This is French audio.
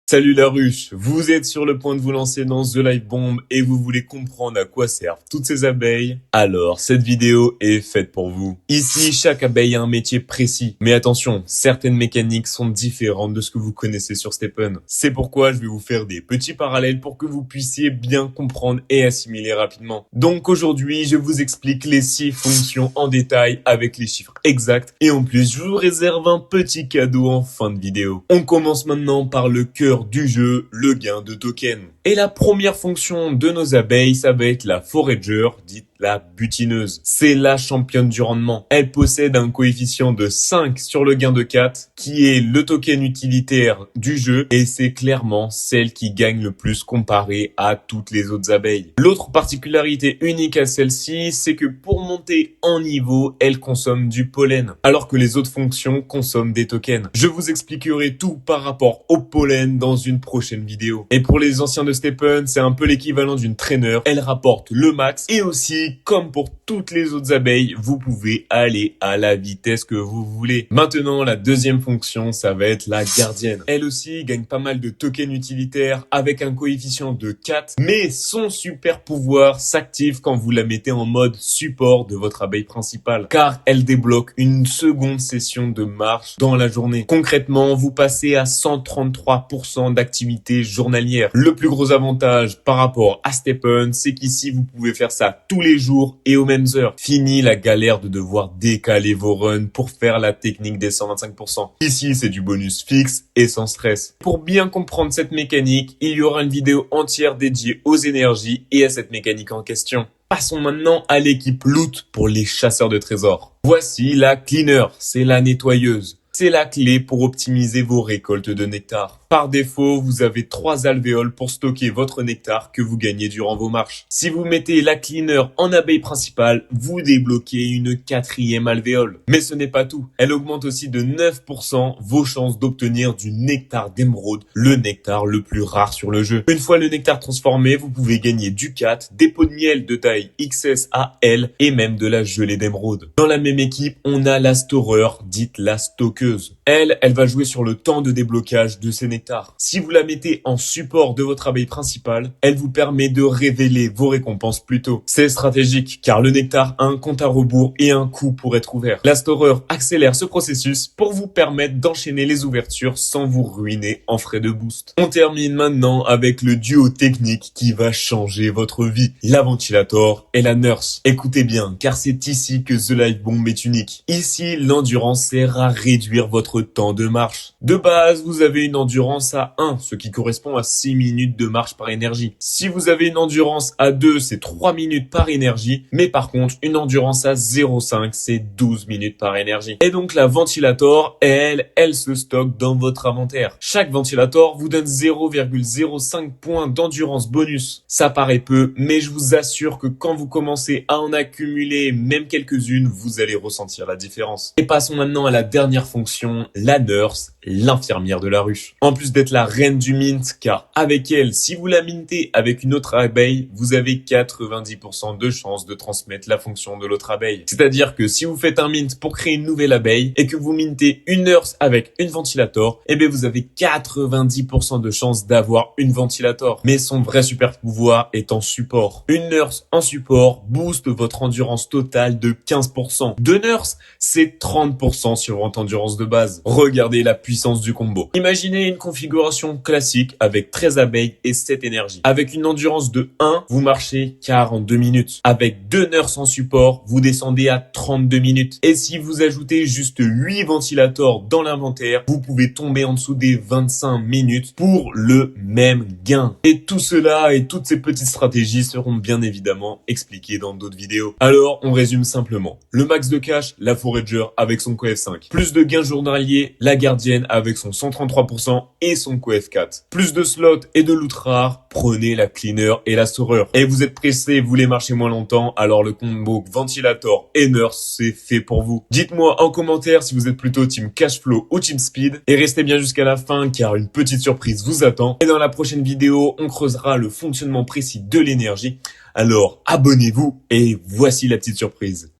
Salut la ruche, vous êtes sur le point de vous lancer dans The Live Bomb et vous voulez comprendre à quoi servent toutes ces abeilles? Alors, cette vidéo est faite pour vous. Ici, chaque abeille a un métier précis. Mais attention, certaines mécaniques sont différentes de ce que vous connaissez sur Stephen. C'est pourquoi je vais vous faire des petits parallèles pour que vous puissiez bien comprendre et assimiler rapidement. Donc aujourd'hui, je vous explique les 6 fonctions en détail avec les chiffres exacts. Et en plus, je vous réserve un petit cadeau en fin de vidéo. On commence maintenant par le cœur du jeu, le gain de tokens. Et la première fonction de nos abeilles, ça va être la forager, dite la butineuse. C'est la championne du rendement. Elle possède un coefficient de 5 sur le gain de 4, qui est le token utilitaire du jeu, et c'est clairement celle qui gagne le plus comparé à toutes les autres abeilles. L'autre particularité unique à celle-ci, c'est que pour monter en niveau, elle consomme du pollen, alors que les autres fonctions consomment des tokens. Je vous expliquerai tout par rapport au pollen dans une prochaine vidéo. Et pour les anciens de Stephen, c'est un peu l'équivalent d'une traîneur. Elle rapporte le max et aussi, comme pour toutes les autres abeilles, vous pouvez aller à la vitesse que vous voulez. Maintenant, la deuxième fonction, ça va être la gardienne. Elle aussi gagne pas mal de tokens utilitaires avec un coefficient de 4, mais son super pouvoir s'active quand vous la mettez en mode support de votre abeille principale, car elle débloque une seconde session de marche dans la journée. Concrètement, vous passez à 133% d'activité journalière. Le plus gros avantage par rapport à Stephen, c'est qu'ici, vous pouvez faire ça tous les jours et aux mêmes heures. Fini la galère de devoir décaler vos runs pour faire la technique des 125%. Ici, c'est du bonus fixe et sans stress. Pour bien comprendre cette mécanique, il y aura une vidéo entière dédiée aux énergies et à cette mécanique en question. Passons maintenant à l'équipe loot pour les chasseurs de trésors. Voici la cleaner, c'est la nettoyeuse. C'est la clé pour optimiser vos récoltes de nectar. Par défaut, vous avez 3 alvéoles pour stocker votre nectar que vous gagnez durant vos marches. Si vous mettez la cleaner en abeille principale, vous débloquez une 4e alvéole. Mais ce n'est pas tout. Elle augmente aussi de 9% vos chances d'obtenir du nectar d'émeraude, le nectar le plus rare sur le jeu. Une fois le nectar transformé, vous pouvez gagner du 4, des pots de miel de taille XS à L et même de la gelée d'émeraude. Dans la même équipe, on a la storer, dite la stockeuse. Elle va jouer sur le temps de déblocage de ces nectars. Si vous la mettez en support de votre abeille principale, elle vous permet de révéler vos récompenses plus tôt. C'est stratégique car le nectar a un compte à rebours et un coût pour être ouvert. La storer accélère ce processus pour vous permettre d'enchaîner les ouvertures sans vous ruiner en frais de boost. On termine maintenant avec le duo technique qui va changer votre vie. La ventilator et la nurse. Écoutez bien car c'est ici que The Live Bomb est unique. Ici, l'endurance sert à réduire votre temps de marche. De base, vous avez une endurance à 1, ce qui correspond à 6 minutes de marche par énergie. Si vous avez une endurance à 2, c'est 3 minutes par énergie, mais par contre, une endurance à 0,5, c'est 12 minutes par énergie. Et donc la ventilator, elle se stocke dans votre inventaire. Chaque ventilator vous donne 0,05 points d'endurance bonus. Ça paraît peu, mais je vous assure que quand vous commencez à en accumuler même quelques-unes, vous allez ressentir la différence. Et passons maintenant à la dernière fonction, la nurse, l'infirmière de la ruche. En plus d'être la reine du mint, car avec elle, si vous la mintez avec une autre abeille, vous avez 90% de chances de transmettre la fonction de l'autre abeille. C'est-à-dire que si vous faites un mint pour créer une nouvelle abeille et que vous mintez une nurse avec une ventilator, eh bien vous avez 90% de chances d'avoir une ventilator. Mais son vrai super pouvoir est en support. Une nurse en support booste votre endurance totale de 15%. Deux nurses, c'est 30% sur votre endurance de base. Regardez la puissance du combo. Imaginez une configuration classique avec 13 abeilles et 7 énergies. Avec une endurance de 1, vous marchez 42 minutes. Avec 2 nurses en support, vous descendez à 32 minutes. Et si vous ajoutez juste 8 ventilators dans l'inventaire, vous pouvez tomber en dessous des 25 minutes pour le même gain. Et tout cela et toutes ces petites stratégies seront bien évidemment expliquées dans d'autres vidéos. Alors, on résume simplement. Le max de cash, la forager avec son coef 5. Plus de gains journaliers, la gardienne avec son 133% et son coef 4. Plus de slots et de loot rare, prenez la cleaner et la storer. Et vous êtes pressé, vous voulez marcher moins longtemps, alors le combo ventilator et nurse, c'est fait pour vous. Dites-moi en commentaire si vous êtes plutôt team cashflow ou team speed. Et restez bien jusqu'à la fin car une petite surprise vous attend. Et dans la prochaine vidéo, on creusera le fonctionnement précis de l'énergie. Alors abonnez-vous et voici la petite surprise.